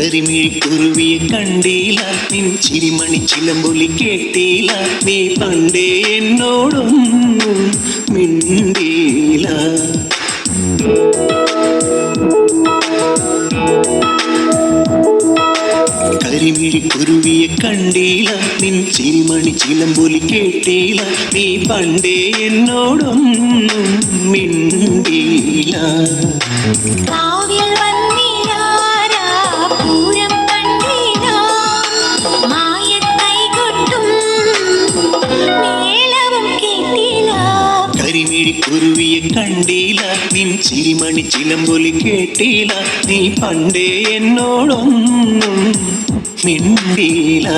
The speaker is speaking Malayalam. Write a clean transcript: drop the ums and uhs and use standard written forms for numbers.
കരിമിഴിക്കുരുവിയെ കണ്ടീല, നിൻ ചിരിമണി ചിലമ്പൊലി കേട്ടീല, നീ പണ്ടേ എന്നോടൊന്നും മിണ്ടീല. കരിമിഴിക്കുരുവിയെ കണ്ടീല, നിൻ ചിരിമണി ചിലമ്പൊലി കേട്ടീല, നീ പണ്ടേ എന്നോടൊന്നും മിണ്ടീല. കരിമിഴിക്കുരുവിയെ കണ്ടീല, നിൻ ചിരിമണി ചിലമ്പൊലി കേട്ടീല, നീ പണ്ടേ എന്നോടൊന്നും മിണ്ടീല.